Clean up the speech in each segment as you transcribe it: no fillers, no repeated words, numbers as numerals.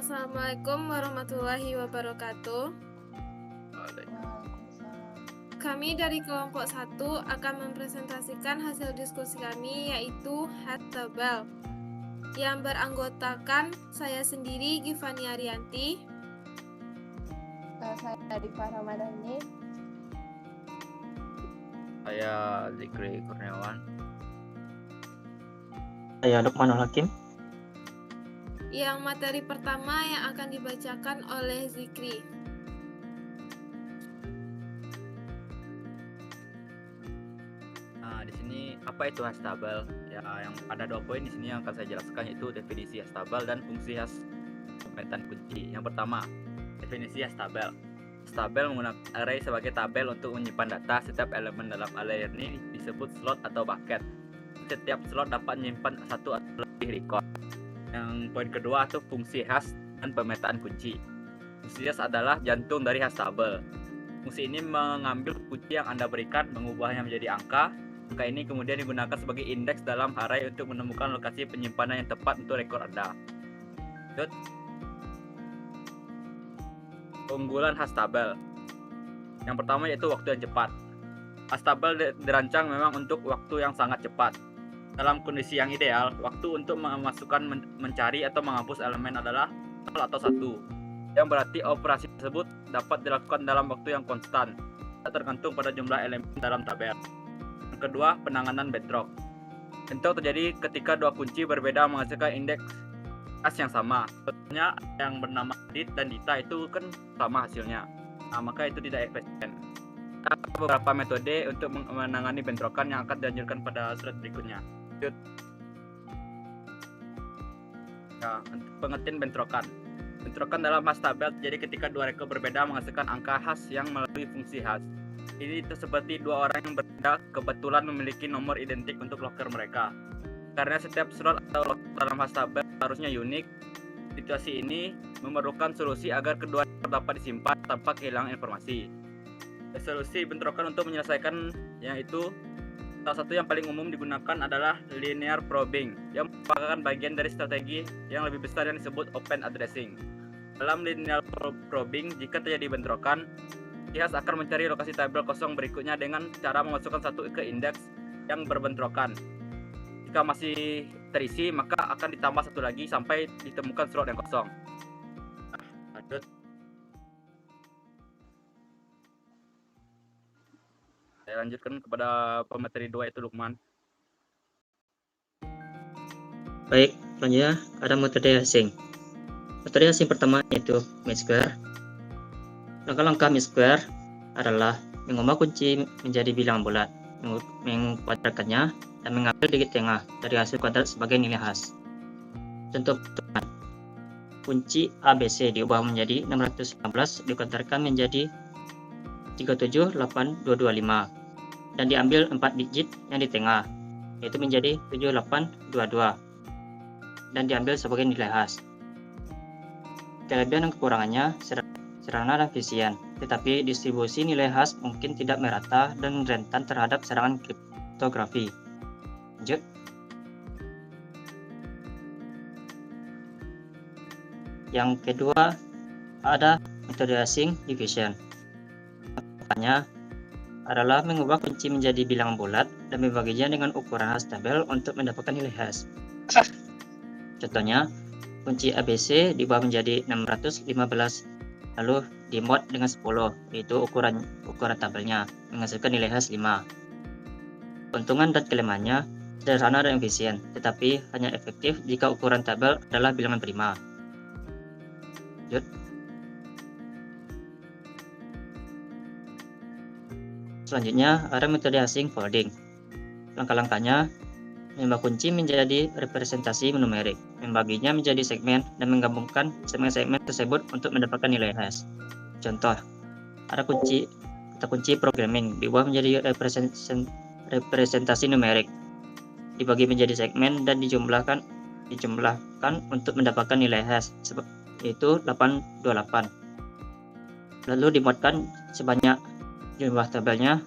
Assalamualaikum warahmatullahi wabarakatuh. Kami dari kelompok 1 akan mempresentasikan hasil diskusi kami, yaitu hat tabel, yang beranggotakan saya sendiri, Givani Arianti, saya Diva Ramadhani, saya Zikri Kurniawan, saya Lukmanul Hakim. Yang materi pertama yang akan dibacakan oleh Zikri. Nah, di sini apa itu hash tabel? Ya, yang ada 2 poin di sini yang akan saya jelaskan, yaitu definisi hash tabel dan fungsi hash pemetaan kunci. Yang pertama, definisi hash tabel. Hash tabel menggunakan array sebagai tabel untuk menyimpan data. Setiap elemen dalam array ini disebut slot atau bucket. Setiap slot dapat menyimpan satu atau lebih record. Yang poin kedua itu fungsi hash dan pemetaan kunci. Fungsi hash adalah jantung dari hash tabel. Fungsi ini mengambil kunci yang Anda berikan, mengubahnya menjadi angka. Angka ini kemudian digunakan sebagai indeks dalam array untuk menemukan lokasi penyimpanan yang tepat untuk rekor Anda. Lanjut. Keunggulan hash tabel. Yang pertama yaitu waktu yang cepat. Hash tabel dirancang memang untuk waktu yang sangat cepat. Dalam kondisi yang ideal, waktu untuk memasukkan, mencari atau menghapus elemen adalah 0 atau 1. Yang berarti operasi tersebut dapat dilakukan dalam waktu yang konstan, tergantung pada jumlah elemen dalam tabel. Yang kedua, penanganan bentrok. Bentrok terjadi ketika 2 kunci berbeda menghasilkan indeks hash yang sama. Contohnya yang bernama Dit dan Dita itu kan sama hasilnya. Nah, maka itu tidak efisien. Ada beberapa metode untuk menangani bentrokan yang akan dianjurkan pada slide berikutnya. Ya, pengertian bentrokan. Bentrokan dalam hash tabel terjadi ketika 2 rekor berbeda menghasilkan angka hash yang melalui fungsi hash. Ini seperti 2 orang yang berbeda kebetulan memiliki nomor identik untuk loker mereka. Karena setiap slot atau loker dalam hash tabel harusnya unik, situasi ini memerlukan solusi agar kedua rekor dapat disimpan tanpa kehilangan informasi. Solusi bentrokan untuk menyelesaikan yang itu, salah satu yang paling umum digunakan adalah linear probing, yang merupakan bagian dari strategi yang lebih besar yang disebut open addressing. Dalam linear probing, jika terjadi bentrokan, hash akan mencari lokasi tabel kosong berikutnya dengan cara memasukkan satu ke indeks yang berbentrokan. Jika masih terisi, maka akan ditambah satu lagi sampai ditemukan slot yang kosong. Lanjut. Saya lanjutkan kepada pemateri 2 yaitu Lukman. Baik, selanjutnya ada metode hashing. Metode hashing pertama yaitu M-square. Langkah-langkah M-square adalah mengubah kunci menjadi bilangan bulat, mengkuadratkannya, dan mengambil digit tengah dari hasil kuadrat sebagai nilai hash. Contoh perhitungan. Kunci ABC diubah menjadi 615, dikuadratkan menjadi 378,225. Dan diambil 4 digit yang di tengah, yaitu menjadi 7822, dan diambil sebagai nilai hash. Kelebihan dan kekurangannya sederhana dan efisien, tetapi distribusi nilai hash mungkin tidak merata dan rentan terhadap serangan kriptografi. Lanjut. Yang kedua ada metode hashing division. Makanya adalah mengubah kunci menjadi bilangan bulat dan membaginya dengan ukuran hash tabel untuk mendapatkan nilai hash. Contohnya, kunci ABC diubah menjadi 615, lalu dimod dengan 10, yaitu ukuran tabelnya, menghasilkan nilai hash 5. Keuntungan dan kelemahannya sederhana dan efisien, tetapi hanya efektif jika ukuran tabel adalah bilangan prima. Lanjut. Selanjutnya ada metode hashing folding. Langkah-langkahnya, mengubah kunci menjadi representasi numerik, membaginya menjadi segmen, dan menggabungkan segmen-segmen tersebut untuk mendapatkan nilai hash. Contoh, ada kata kunci programming diubah menjadi representasi numerik, dibagi menjadi segmen dan dijumlahkan untuk mendapatkan nilai hash, yaitu 828. Lalu dimodkan sebanyak jumlah tabelnya,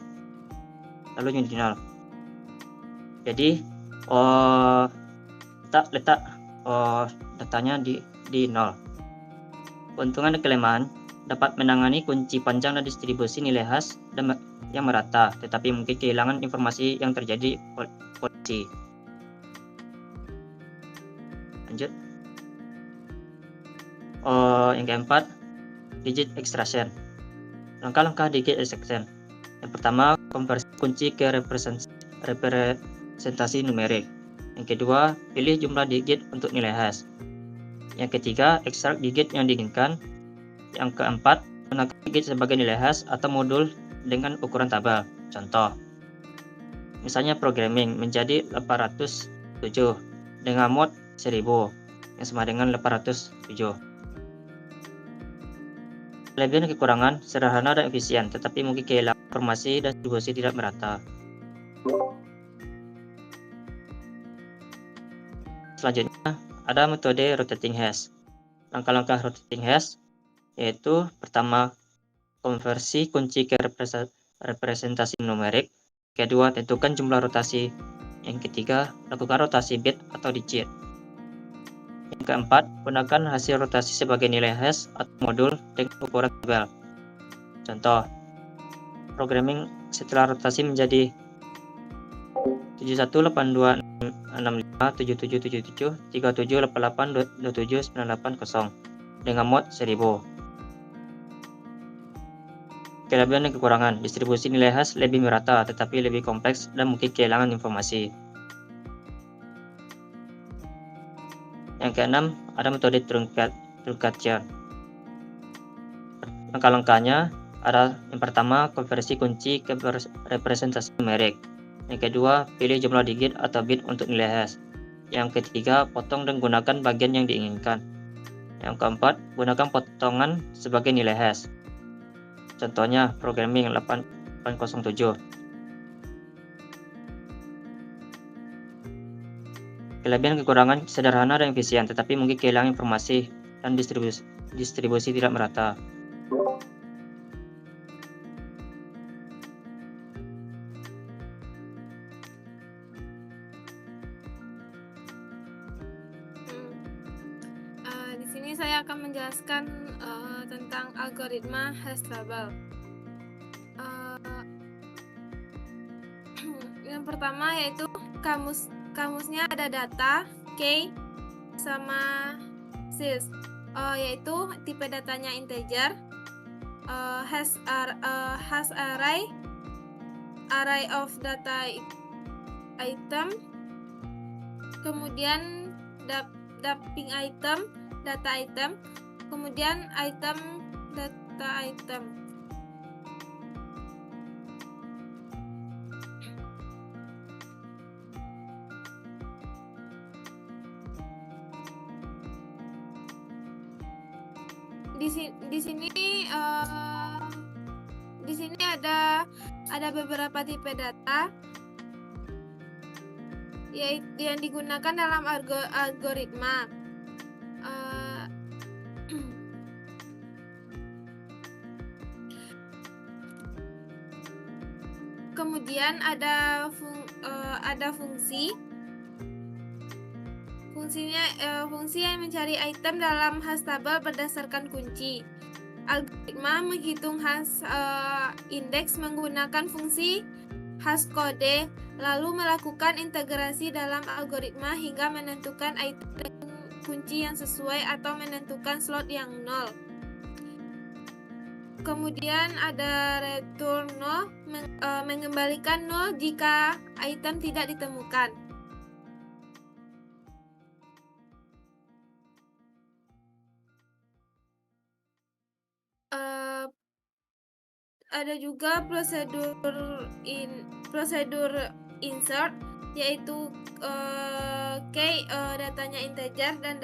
lalu menjadi 0. Jadi letak datanya di 0. Keuntungan dan kelemahan dapat menangani kunci panjang dan distribusi nilai hash yang merata, tetapi mungkin kehilangan informasi yang terjadi polisi. Lanjut. Yang keempat, digit extraction. Langkah-langkah digit extraction. Yang pertama, konversi kunci ke representasi numerik. Yang kedua, pilih jumlah digit untuk nilai hash. Yang ketiga, ekstrak digit yang diinginkan. Yang keempat, gunakan digit sebagai nilai hash atau modul dengan ukuran tabel. Contoh, misalnya programming menjadi 807 dengan mod 1000 yang sama dengan 807. Kelebihan dan kekurangan sederhana dan efisien, tetapi mungkin kehilangan informasi dan distribusi tidak merata. Selanjutnya, ada metode rotating hash. Langkah-langkah rotating hash yaitu pertama, konversi kunci ke representasi numerik. Kedua, tentukan jumlah rotasi. Yang ketiga, lakukan rotasi bit atau digit. Yang keempat, gunakan hasil rotasi sebagai nilai hash atau modul dengan ukuran tabel. Contoh, programming setelah rotasi menjadi 718265777737882798 dengan mod 1000. Kelebihan dan kekurangan, distribusi nilai hash lebih merata tetapi lebih kompleks dan mungkin kehilangan informasi. Yang keenam, ada metode truncation. Langkah-langkahnya ada yang pertama, konversi kunci ke representasi numerik. Yang kedua, pilih jumlah digit atau bit untuk nilai hash. Yang ketiga, potong dan gunakan bagian yang diinginkan. Yang keempat, gunakan potongan sebagai nilai hash. Contohnya, programming 807. Kelebihan kekurangan sederhana dan efisien, tetapi mungkin kehilangan informasi dan distribusi tidak merata. Di sini saya akan menjelaskan tentang algoritma hash table. Yang pertama yaitu kamusnya ada data, key, sama sys, yaitu tipe datanya integer, hash array of data item, kemudian dumping item, data item, kemudian item, data item. Di sini ada beberapa tipe data yaitu yang digunakan dalam algoritma. Kemudian ada fungsi. Fungsi yang mencari item dalam hash table berdasarkan kunci. Algoritma menghitung hash indeks menggunakan fungsi hash kode, lalu melakukan integrasi dalam algoritma hingga menentukan item dengan kunci yang sesuai atau menentukan slot yang nol. Kemudian ada return null, mengembalikan nol jika item tidak ditemukan. Ada juga prosedur insert, yaitu key datanya integer dan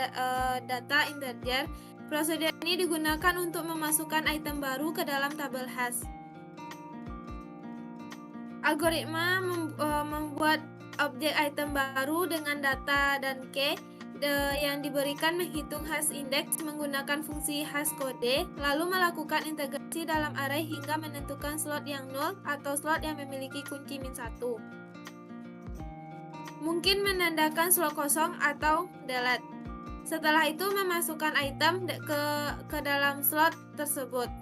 data integer. Prosedur ini digunakan untuk memasukkan item baru ke dalam tabel hash. Algoritma membuat objek item baru dengan data dan key yang diberikan menghitung hash index menggunakan fungsi hash kode, lalu melakukan integrasi dalam array hingga menentukan slot yang nol atau slot yang memiliki kunci -1. Mungkin menandakan slot kosong atau delete. Setelah itu memasukkan item ke dalam slot tersebut.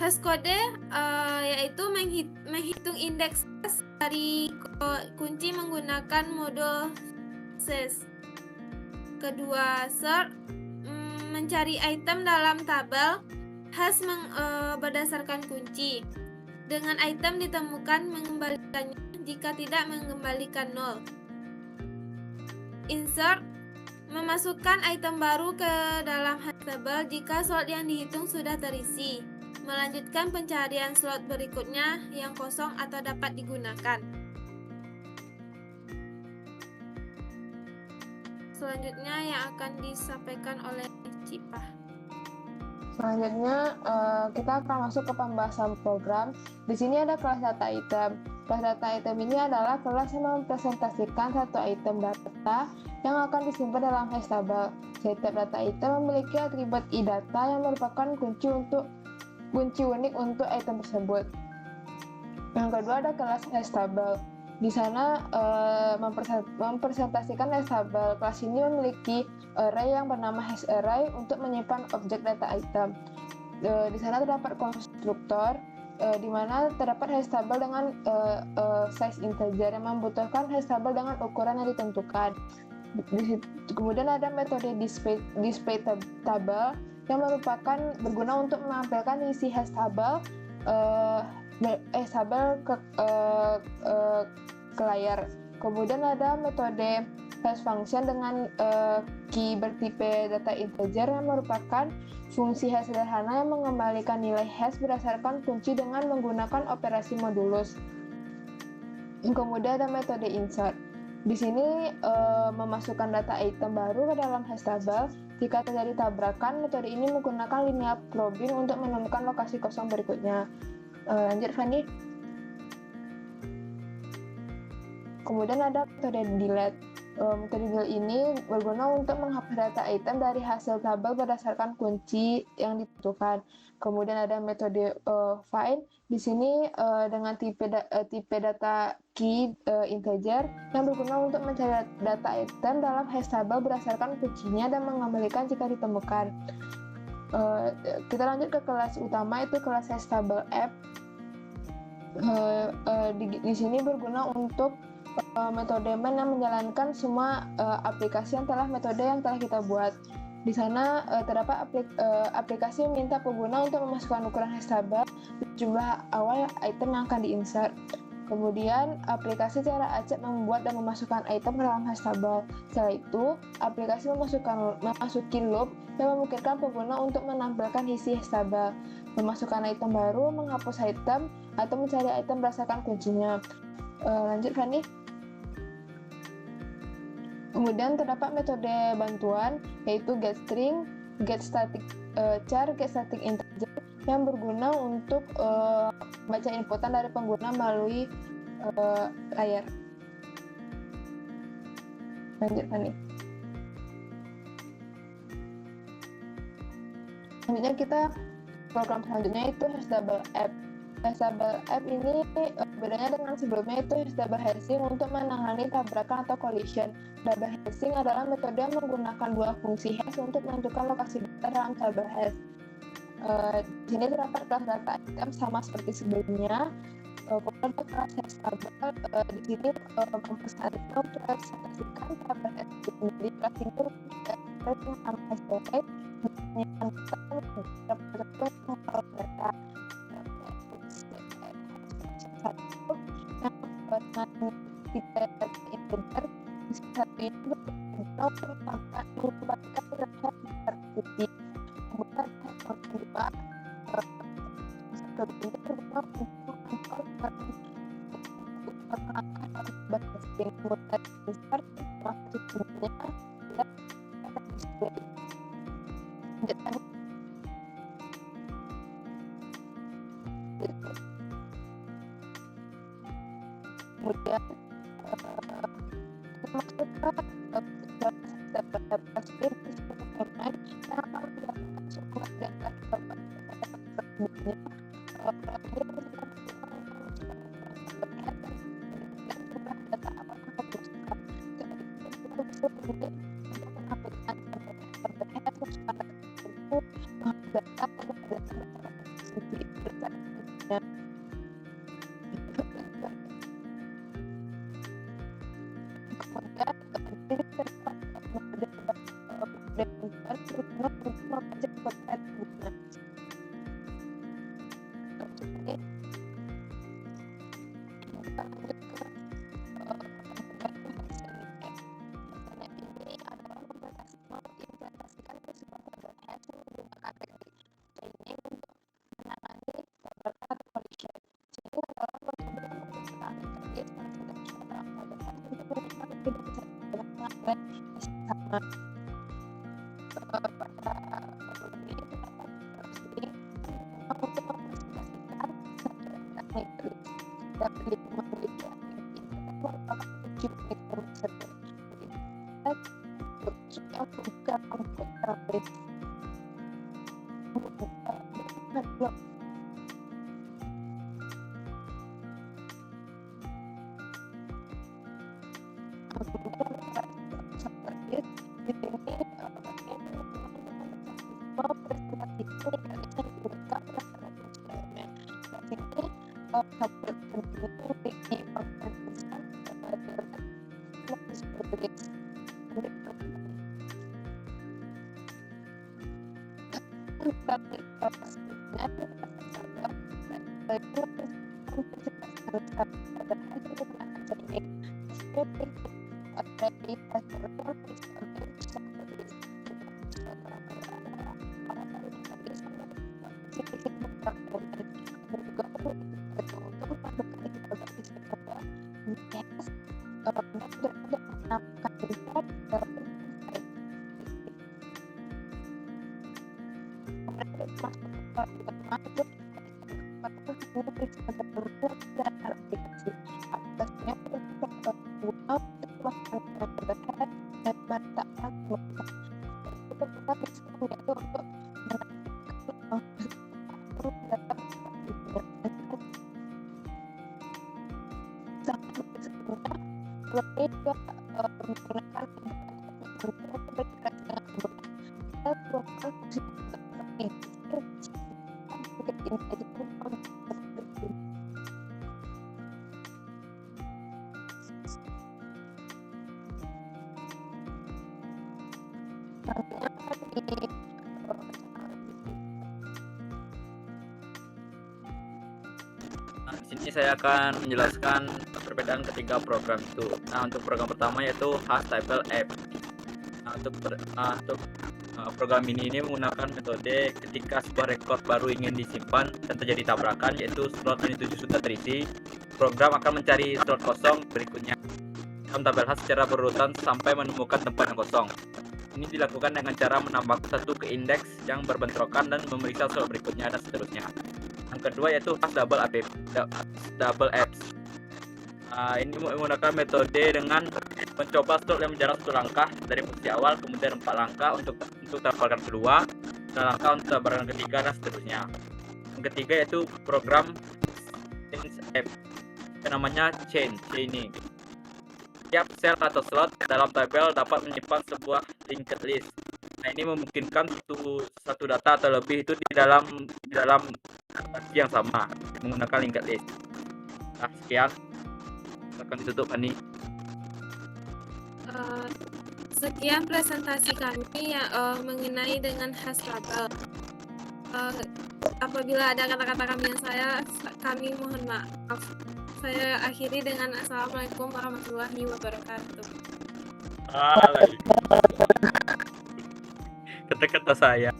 Hashcode yaitu menghitung indeks hash dari kunci menggunakan modul SES. Kedua, sort mencari item dalam tabel hash berdasarkan kunci. Dengan item ditemukan mengembalikannya jika tidak mengembalikan 0. Insert memasukkan item baru ke dalam hash table jika slot yang dihitung sudah terisi. Melanjutkan pencarian slot berikutnya yang kosong atau dapat digunakan. Selanjutnya yang akan disampaikan oleh Cipah. Selanjutnya kita akan masuk ke pembahasan program. Di sini ada kelas data item. Kelas data item ini adalah kelas yang mempresentasikan satu item data yang akan disimpan dalam hash table. Setiap data item memiliki atribut iData yang merupakan kunci unik untuk item tersebut. Yang kedua ada kelas hash table. Di sana mempresentasikan hash table. Kelas ini memiliki array yang bernama hash array untuk menyimpan objek data item. Di sana terdapat konstruktor di mana terdapat hash table dengan size integer yang membutuhkan hash table dengan ukuran yang ditentukan. Kemudian ada metode display table yang merupakan berguna untuk menampilkan isi hash table ke layar. Kemudian ada metode hash function dengan key bertipe data integer yang merupakan fungsi hash sederhana yang mengembalikan nilai hash berdasarkan kunci dengan menggunakan operasi modulus. Kemudian ada metode insert. Di sini memasukkan data item baru ke dalam hash table. Jika terjadi tabrakan, metode ini menggunakan linear probing untuk menemukan lokasi kosong berikutnya. Lanjut, Fanny. Kemudian ada metode delete. Metode delete ini berguna untuk menghapus data item dari hasil tabel berdasarkan kunci yang ditentukan. Kemudian ada metode find. Di sini dengan tipe data key integer yang berguna untuk mencari data item dalam hash table berdasarkan kuncinya dan mengembalikan jika ditemukan. Kita lanjut ke kelas utama, itu kelas hash table app. Di sini berguna untuk metode main yang menjalankan semua aplikasi yang telah kita buat. Di sana terdapat aplikasi meminta pengguna untuk memasukkan ukuran hash table jumlah awal item yang akan diinsert. Kemudian aplikasi cara acak membuat dan memasukkan item ke dalam hash table. Setelah itu, aplikasi memasuki loop yang memungkinkan pengguna untuk menampilkan isi hash table, memasukkan item baru, menghapus item, atau mencari item berdasarkan kuncinya. Lanjut, Fanny. Kemudian terdapat metode bantuan yaitu getString, getStaticChar, getStaticInteger yang berguna untuk membaca inputan dari pengguna melalui layar. Lanjut, Fanny. Selanjutnya kita program selanjutnya itu hashTable app. HashTable app ini bedanya dengan sebelumnya itu hashTable hashing untuk menangani tabrakan atau collision. Double hashing adalah metode yang menggunakan dua fungsi hash untuk menentukan lokasi data dalam table hash. Di sini terdapat kelas data item sama seperti sebelumnya. Kemudian kelas hashTable di sini mempesankan untuk representasikan table hash. Jadi kelas ini dengan hash array menanyakan data dengan tipe integer satu ini berguna untuk mengembalikan data tertutup. Kemudian yang kedua satu ini berguna untuk mengangkat kemudian insert masuk semuanya dan display. Kemudian masuk ke aja potret bunga. Jadi kita lanjut ke misalnya ini adalah mengimplementasikan prinsip Head menggunakan teknik training untuk menangani tabrakan atau collision. Jadi adalah metode pemeriksaan interface menghasilkan suara pada untuk melihat tidak bisa dengan sama. Pada metode ini terdapat strategi untuk mempresentasikan teknik dan memiliki aktivitas merupakan kunci penting tersebut. Yang bukan untuk terapis. Di sini saya akan menjelaskan perbedaan ketiga program itu. Nah, untuk program pertama yaitu Hastable App. Nah, untuk program ini menggunakan metode ketika sebuah rekor baru ingin disimpan dan terjadi tabrakan, yaitu slot ini 7 sudah terisi, program akan mencari slot kosong berikutnya dalam tabel Hash secara berurutan sampai menemukan tempat yang kosong. Ini dilakukan dengan cara menambahkan satu ke indeks yang berbentrokan dan memeriksa slot berikutnya dan seterusnya. Yang kedua yaitu Hastable Apps. Ini menggunakan metode dengan mencoba slot yang menjarak 1 langkah dari posisi awal, kemudian 4 langkah untuk tabrakan kedua, 1 langkah untuk tabrakan ketiga dan seterusnya. Yang ketiga yaitu program App yang namanya Chaining. Setiap sel atau slot dalam tabel dapat menyimpan sebuah linked list. Nah, ini memungkinkan satu data atau lebih itu di dalam transaksi yang sama menggunakan linked list. Nah, sekian. Akan ditutup, Ani. Sekian presentasi kami mengenai dengan Hastable. Apabila ada kata-kata kami yang kami mohon maaf. Saya akhiri dengan Assalamualaikum warahmatullahi wabarakatuh. Kata-kata saya.